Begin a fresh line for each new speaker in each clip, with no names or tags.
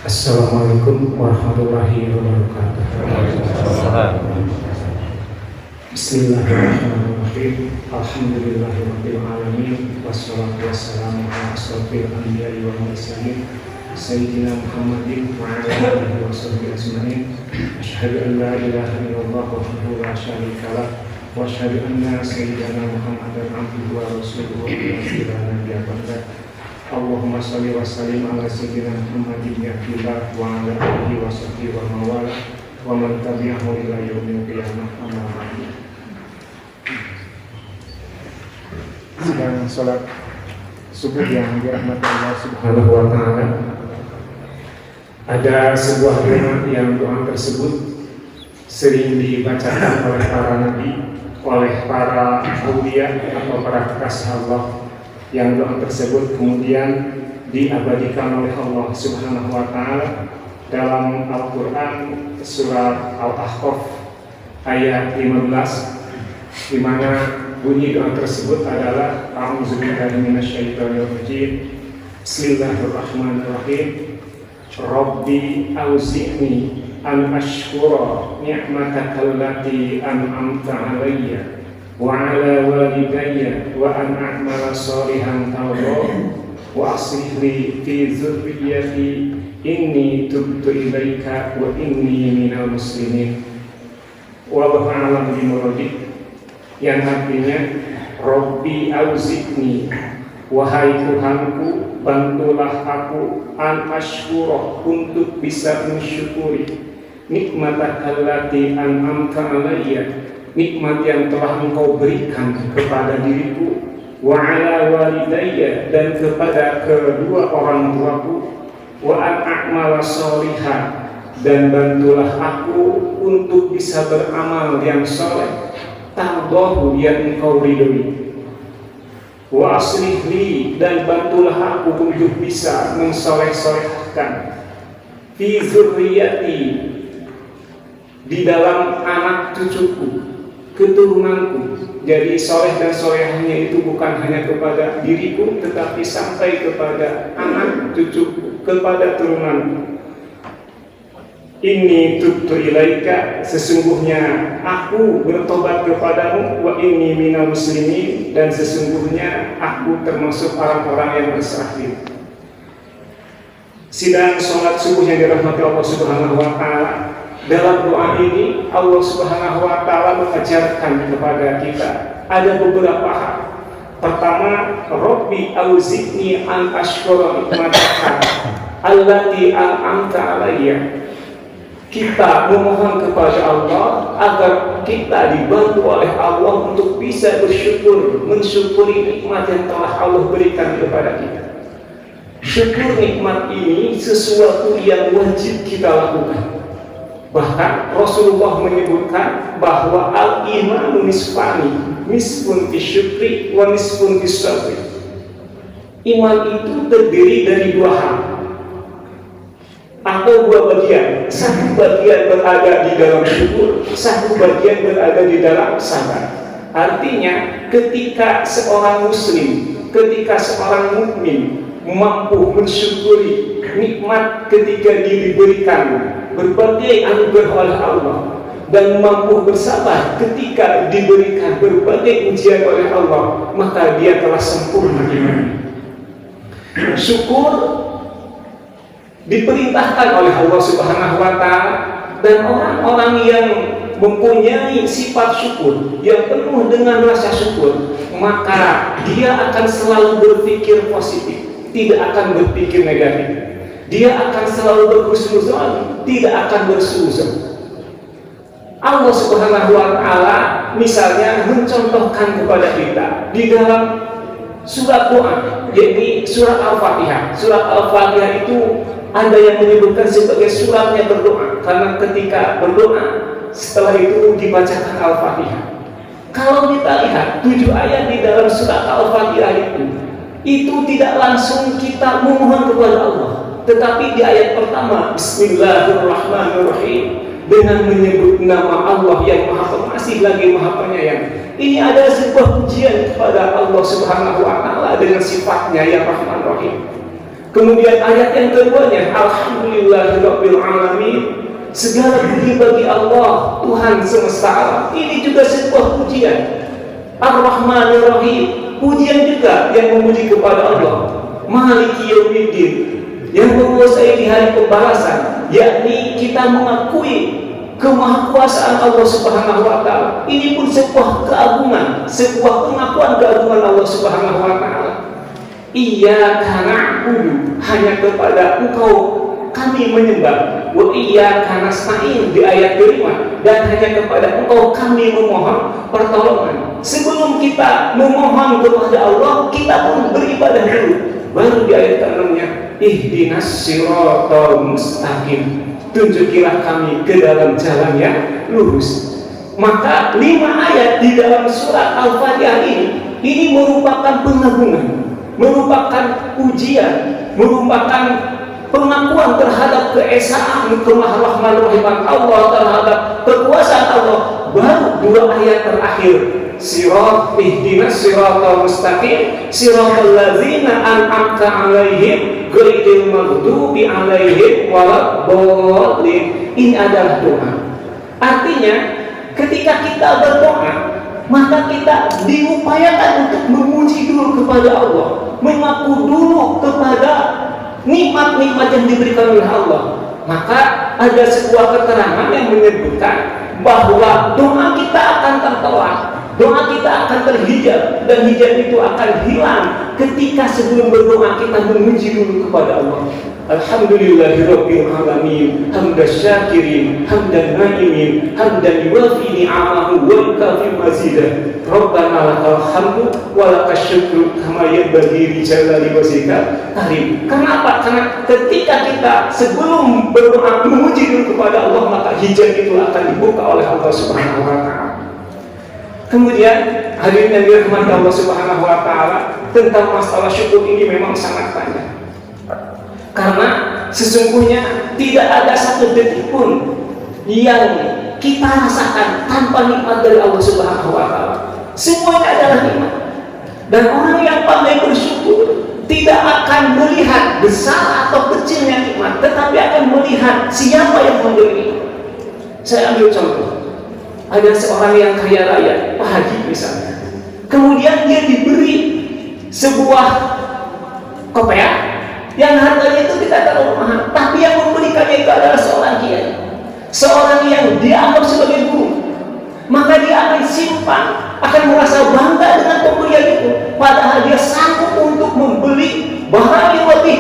Assalamualaikum warahmatullahi wabarakatuh. Bismillahirrahmanirrahim. Alhamdulillahirabbil alamin. Wassalatu wassalamu ala asyrofil anbiya'i wal mursalin sayyidina Muhammadin wa ala alihi washabbihi ajmain. Asyhadu an la ilaha illallah wahdahu la syarika lah wa asyhadu anna sayyidana Muhammadan abduhu wa rasuluhu la nabiyya ba'da. Allahumma sholli wa sallim ala sayyidina Muhammadin yaqilah wa ala alihi wa sahbihi wa mawala wa man tabi'ahu ila yaumil qiyamah. Amma ba'du. Sedang sholat subuh yang dirahmati Allah Subhanahu wa taala, ada sebuah doa yang doa tersebut sering dibacakan oleh para nabi, oleh para auliya atau para kekasih Allah, yang doa tersebut kemudian diabadikan oleh Allah Subhanahu wa taala dalam Al-Qur'an surat Al-Ahqaf ayat 15, di mana bunyi doa tersebut adalah a'udzubillahi minasyaitonir rajim. Bismillahirrahmanirrahim. Rabbi auzi'ni an ashkura ni'mataka allati an'amta 'alayya wa ala walidayya wa an a'mala shalihan tardah wa aslih li fi dzurriyyati inni tubtu ilaika wa inni minal muslimin. Wallahu a'lam bimuradi, yang artinya Rabbi auzi'ni, wahai Tuhanku, bantulah aku an ashkura, untuk bisa mensyukuri nikmataka allati an'amta 'alayya, nikmat yang telah Engkau berikan kepada diriku, wa ala walidayya, dan kepada kedua orang tuaku, wa an a'mala sholihan, dan bantulah aku untuk bisa beramal yang saleh, tardahu, yang Engkau ridhoi, wa aslih li, dan bantulah aku untuk bisa mensoleh-solehkan, fi dzurriyyati, di dalam anak cucuku, keturunanku. Jadi soleh dan solehahnya itu bukan hanya kepada diriku, tetapi sampai kepada anak cucuku, kepada turunanku. Inni tubtu ilaika, sesungguhnya aku bertobat kepadamu, wa inni minal muslimin, dan sesungguhnya aku termasuk orang-orang yang berserah diri. Sidang sholat subuh yang dirahmati Allah Subhanahu wa taala, dalam doa ini Allah Subhanahu wa taala mengajarkan kepada kita ada beberapa hal. Pertama, Rabbi auzi'ni an ashkura nikmataka allati an'amta 'alayya. Kita memohon kepada Allah agar kita dibantu oleh Allah untuk bisa bersyukur, mensyukuri nikmat yang telah Allah berikan kepada kita. Syukur nikmat ini sesuatu yang wajib kita lakukan. Bahkan Rasulullah menyebutkan bahwa al-imanu nisfani, nisfun fi syukri wa nisfun fi sabri. Iman itu terdiri dari dua hal atau dua bagian. Satu bagian berada di dalam syukur, satu bagian berada di dalam sabar. Artinya ketika seorang muslim, ketika seorang mukmin mampu mensyukuri nikmat ketika diberikan berbagai anugerah oleh Allah, dan mampu bersabar ketika diberikan berbagai ujian oleh Allah, maka dia telah sempurna iman. Syukur diperintahkan oleh Allah Subhanahu wa taala, dan orang-orang yang mempunyai sifat syukur, yang penuh dengan rasa syukur, maka dia akan selalu berpikir positif, tidak akan berpikir negatif. Dia akan selalu berhusnuzon, tidak akan bersuuzon. Allah Subhanahu wa taala misalnya mencontohkan kepada kita di dalam surat doa, yaitu surat Al-Fatihah. Surat Al-Fatihah itu ada yang menyebutkan sebagai suratnya berdoa, karena ketika berdoa setelah itu dibacakan Al-Fatihah. Kalau kita lihat 7 ayat di dalam surat Al-Fatihah itu tidak langsung kita memohon kepada Allah, tetapi di ayat pertama, Bismillahirrahmanirrahim, dengan menyebut nama Allah yang Maha Pengasih lagi Maha Penyayang. Ini adalah sebuah pujian kepada Allah Subhanahu wa taala dengan sifatnya yang Rahman Rahim. Kemudian ayat yang keduanya, Alhamdulillahirabbil alamin, segala puji bagi Allah, Tuhan semesta alam. Ini juga sebuah pujian. Ar-Rahmanir Rahim, pujian juga yang memuji kepada Allah. Maliki Yaumiddin, yang menguasai di hari pembalasan, yakni kita mengakui kemahakuasaan Allah Subhanahu wa taala. Ini pun sebuah keagungan, sebuah pengakuan keagungan Allah Subhanahu wa taala. Iyyaka na'budu, hanya kepada Engkau kami menyembah. Wa iyyaka nasta'in di ayat kelima, dan hanya kepada Engkau kami memohon pertolongan. Sebelum kita memohon kepada Allah, kita pun beribadah dulu. Baru di ayat ke-6-nya, ihdinas siratal mustaqim, tunjukilah kami ke dalam jalan yang lurus. Maka 5 ayat di dalam surat Al-Fatihah ini merupakan pengagungan, merupakan pujian, merupakan pengakuan terhadap keesaan kemaharahmanuhiman Allah, terhadap kekuasaan Allah. Baru 2 ayat terakhir, ihdinas siratal mustaqim siratal ladzina an'amta 'alaihim ghairil maghdubi 'alaihim waladdallin. Ini adalah doa. Artinya, ketika kita berdoa, maka kita diupayakan untuk memuji dulu kepada Allah, mengaku dulu kepada nikmat-nikmat yang diberikan oleh Allah. Maka ada sebuah keterangan yang menyebutkan bahwa doa kita akan tertolak, doa kita akan terhijab, dan hijab itu akan hilang ketika sebelum berdoa kita memuji dulu kepada Allah. Alhamdulillahirabbil alamin, hamdas syakirin, hamdan na'imin, hamdan yuwafi ni'amahu wa yukafi mazidah. Rabbana lakal hamdu wa lakas syukru kama yanbaghi li jalali wajhika karim. Kenapa? Karena ketika kita sebelum berdoa memuji dulu kepada Allah, maka hijab itu akan dibuka oleh Allah Subhanahu wa taala. Kemudian hadirin yang dirahmati Allah Subhanahu wa taala, tentang masalah syukur ini memang sangat panjang. Karena sesungguhnya tidak ada satu detik pun yang kita rasakan tanpa nikmat dari Allah Subhanahu wa taala. Semuanya adalah nikmat. Dan orang yang pandai bersyukur tidak akan melihat besar atau kecilnya nikmat, tetapi akan melihat siapa yang memberi nikmat. Saya ambil contoh. Ada seorang yang kaya raya, Pak Haji misalnya. Kemudian dia diberi sebuah kopiah yang harganya itu tidak terlalu mahal, tapi yang memberikannya itu adalah seorang kiai, seorang yang dianggap sebagai guru. Maka dia akan simpan, akan merasa bangga dengan pemberian itu, padahal dia sanggup untuk membeli barang yang lebih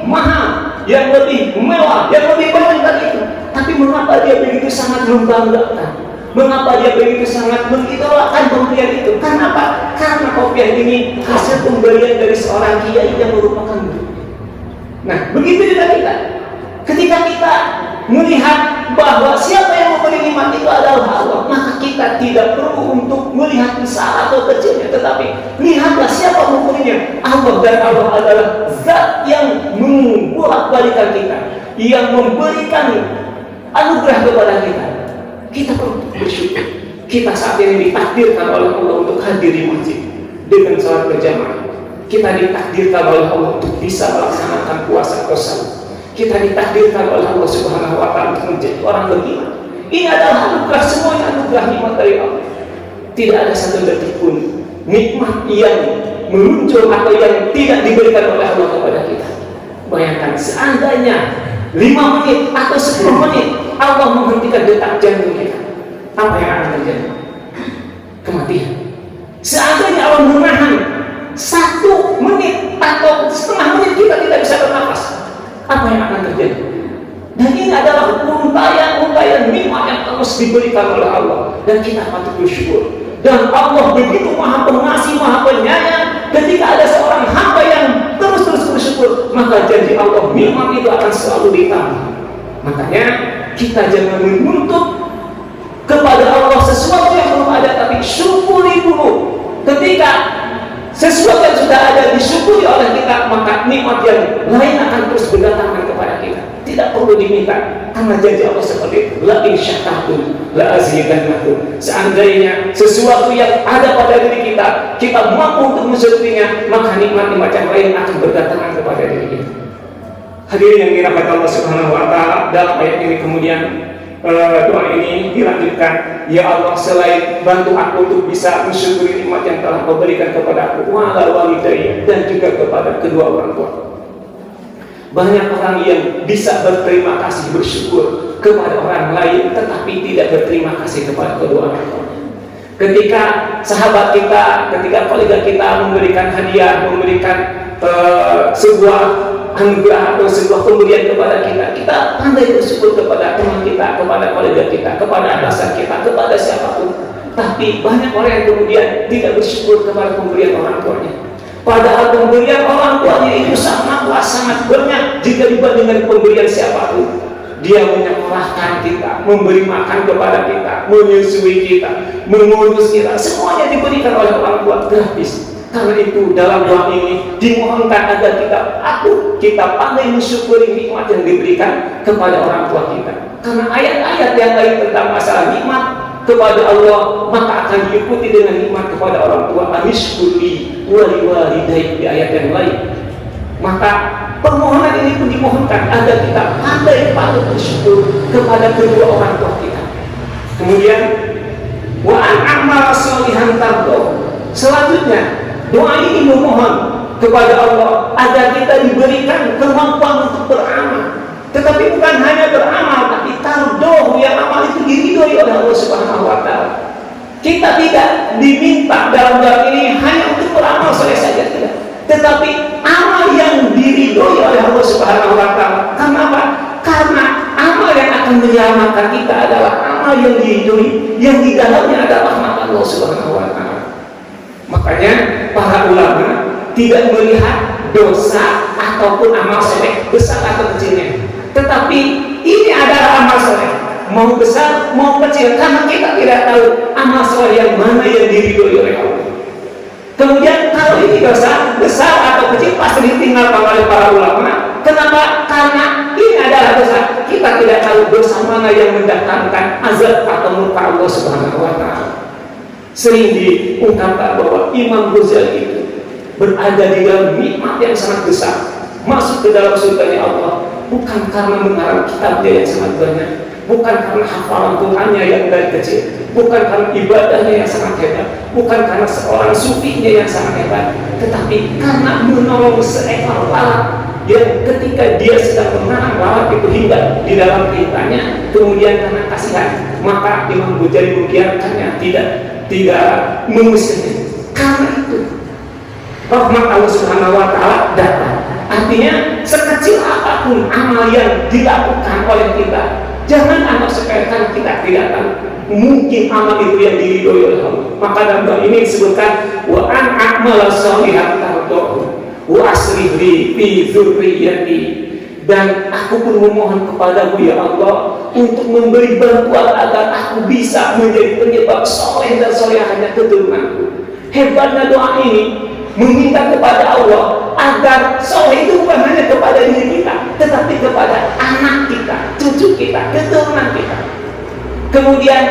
mahal, yang lebih mewah, yang lebih banyak dari itu. Tapi mengapa dia begitu sangat membanggakan? Mengapa dia begitu sangat mengidolakan pemberian itu? Kenapa? Karena kopiah ini hasil pemberian dari seorang kiai yang merupakan guru. Nah, begitu juga kita. Ketika kita melihat bahwa siapa yang memberi nikmat itu adalah Allah, maka kita tidak perlu untuk melihat besar atau kecilnya, tetapi lihatlah siapa memberinya. Allah, dan Allah adalah zat yang membolak-balikan kita, yang memberikan anugerah kepada kita. Kita perlu bersyukur. Kita saat ini ditakdirkan oleh Allah untuk hadir di masjid dengan salat berjamaah. Kita ditakdirkan oleh Allah untuk bisa melaksanakan puasa atau salat. Kita ditakdirkan oleh Allah Subhanahu wa taala untuk menjadi orang beriman. Ini adalah anugerah, semuanya anugerah nikmat dari Allah. Tidak ada satu detik pun nikmat yang muncul atau yang tidak diberikan oleh Allah kepada kita. Bayangkan seandainya 5 menit atau 10 menit Allah menghentikan detak jantung kita, apa yang akan terjadi? Kematian. Seandainya Allah menahan 1 menit atau setengah menit kita tidak bisa bernafas, apa yang akan terjadi? Dan ini adalah untayan-untayan nikmat yang terus diberikan oleh Allah, dan kita patut bersyukur. Dan Allah begitu maha pengasih, maha penyayang. Ketika ada seorang hamba yang terus bersyukur, maka janji Allah nikmat itu akan selalu ditambah. Makanya kita jangan menuntut kepada Allah sesuatu yang belum ada, tapi syukuri dulu. Ketika sesuatu yang sudah ada disyukuri oleh kita, maka nikmat yang lain akan terus berdatangan kepada kita. Tidak perlu diminta, karena janji Allah seperti itu. La in syakartum la azidannakum. Seandainya sesuatu yang ada pada diri kita, kita mampu untuk mensyukurinya, maka nikmat-nikmat yang lain akan berdatangan kepada diri kita. Hadirin yang dirahmati Allah Subhanahu wa taala, dalam ayat ini kemudian doa ini dilanjutkan, ya Allah, selain bantu aku untuk bisa mensyukuri nikmat yang telah Kau berikan kepada aku, wa ala walidayya, dan juga kepada kedua orang tua. Banyak orang yang bisa berterima kasih, bersyukur kepada orang lain, tetapi tidak berterima kasih kepada kedua orang tua. Ketika sahabat kita, ketika kolega kita memberikan hadiah, memberikan sebuah anugerah atau sebuah pemberian kepada kita, kita pandai bersyukur kepada teman kita, kepada kolega kita, kepada atasan kita, kepada siapapun. Tapi banyak orang yang kemudian tidak bersyukur kepada pemberian orang tuanya. Padahal pemberian orang tuanya itu sangat luas, sangat banyak jika dibandingkan pemberian siapapun. Dia menyekolahkan kita, memberi makan kepada kita, menyusui kita, mengurus kita, semuanya diberikan oleh orang tua gratis. Karena itu dalam doa ini dimohonkan agar kita pandai mensyukuri nikmat yang diberikan kepada orang tua kita. Karena ayat-ayat yang lain tentang masalah nikmat kepada Allah maka akan diikuti dengan nikmat kepada orang tua. Anishkurli wali walidayya di ayat yang lain. Maka permohonan ini pun dimohonkan agar kita pandai patut bersyukur kepada kedua orang tua kita. Kemudian wa an amal sholihan tardo. Selanjutnya doa ini memohon kepada Allah agar kita diberikan kemampuan untuk beramal. Tetapi bukan hanya beramal, tapi tardoh, yang amal itu diridhoi oleh Allah Subhanahu wa taala. Kita tidak diminta dalam doa ini hanya untuk beramal saja, tidak. Tetapi amal yang diridhoi oleh Allah Subhanahu wa taala. Karena apa? Karena amal yang akan menyelamatkan kita adalah amal yang diridhoi, yang di dalamnya ada rahmat Allah Subhanahu wa taala. Makanya para ulama tidak melihat dosa ataupun amal soleh besar atau kecilnya, tetapi ini adalah amal soleh, mau besar mau kecil, karena kita tidak tahu amal soleh yang mana yang diridhoi oleh Allah. Kemudian kalau ini dosa besar atau kecil pasti ditinggalkan oleh para ulama. Kenapa? Karena ini adalah dosa, kita tidak tahu dosa mana yang mendatangkan azab atau murka Allah Subhanahu wa taala. Sering diungkapkan bahwa Imam Ghazali itu berada di dalam nikmat yang sangat besar, masuk ke dalam surga Allah bukan karena mengarang kitabnya yang sangat banyak, bukan karena hafalan Tuhannya yang dari kecil, bukan karena ibadahnya yang sangat hebat, bukan karena seorang sufinya yang sangat hebat, tetapi karena menolong seekor lalat yang ketika dia sedang menanam lalat itu hingga di dalam kehidupannya, kemudian karena kasihan maka Imam Ghazali membiarkannya, tidak mengusirnya. Karena itu rahmat Allah Subhanahu wa taala datang. Artinya sekecil apapun amal yang dilakukan oleh kita, jangan anggap sepele karena kita tidak tahu. Mungkin amal itu yang diridhoi oleh Allah. Maka dalam doa ini disebutkan wa an a'mala sholihan tardohu wa aslih li fi dzurriyyati, dan aku pun memohon kepadamu ya Allah untuk memberi bantuan agar aku bisa menjadi penyebab soleh dan solehahnya keturunanku. Hebatnya doa ini meminta kepada Allah agar soleh itu bukan hanya kepada diri kita, tetapi kepada anak kita, cucu kita, keturunan kita. Kemudian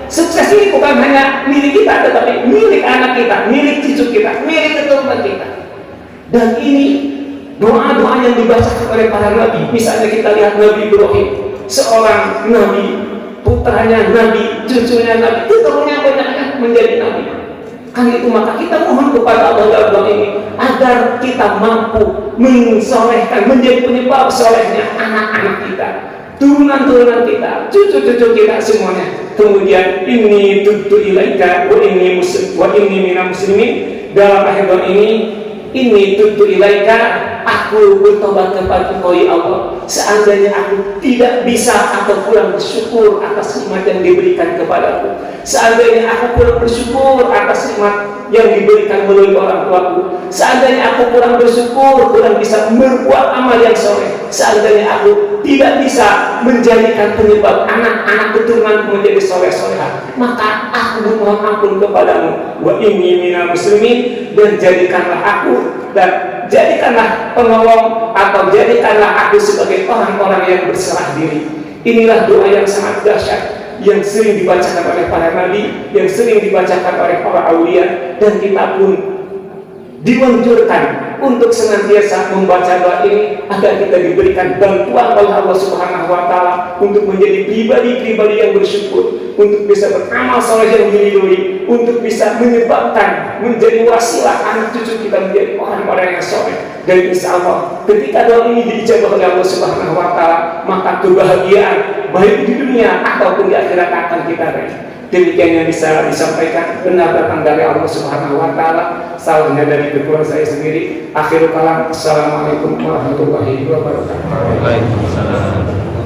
sukses ini bukan hanya milik kita, tetapi milik anak kita, milik cucu kita, milik keturunan kita. Dan ini doa-doa yang dibacakan oleh para nabi. Misalnya kita lihat Nabi Ibrahim, seorang nabi, putranya nabi, cucunya nabi, keturunannya banyak menjadi nabi. Karena itu maka kita mohon kepada Allah dalam doa ini agar kita mampu mensolehkan, menjadi penyebab solehnya anak-anak kita, turunan-turunan kita, cucu-cucu kita semuanya. Kemudian ini tutu ilaika wa inni muslim wa inni minal muslimin. Dalam akhir doa ini tutu ilaika, aku bertobat kepada Engkau ya Allah. Seandainya aku tidak bisa atau kurang bersyukur atas nikmat yang diberikan kepadaku, seandainya aku kurang bersyukur atas nikmat yang diberikan melalui orang tuaku, seandainya aku kurang bersyukur, kurang bisa berbuat amal yang soleh, seandainya aku tidak bisa menjadikan penyebab anak-anak keturunanku menjadi soleh-solehah, maka aku memohon ampun kepadamu wa inni minal muslimin, dan jadikanlah aku dan jadikanlah penolong atau jadikanlah aku sebagai orang-orang yang berserah diri. Inilah doa yang sangat dahsyat yang sering dibacakan oleh para nabi, yang sering dibacakan oleh para aulia, dan kita pun diwanjurkan untuk senantiasa membaca doa ini agar kita diberikan bantuan oleh Allah Subhanahu wa Ta'ala untuk menjadi pribadi-pribadi yang bersyukur, untuk bisa beramal saleh yang diridhoi, untuk bisa menyebabkan menjadi wasilah anak cucu kita menjadi orang-orang yang saleh. Dan insya Allah ketika doa ini diijabah oleh Allah Subhanahu wa Ta'ala, maka kebahagiaan baik di dunia ataupun di akhirat akan kita raih. Demikian yang bisa disampaikan, benar datang dari Allah Subhanahu wa Ta'ala, salahnya dari kekuatan saya sendiri. Akhirul kalam, assalamualaikum warahmatullahi wabarakatuh.
Waalaikumsalam.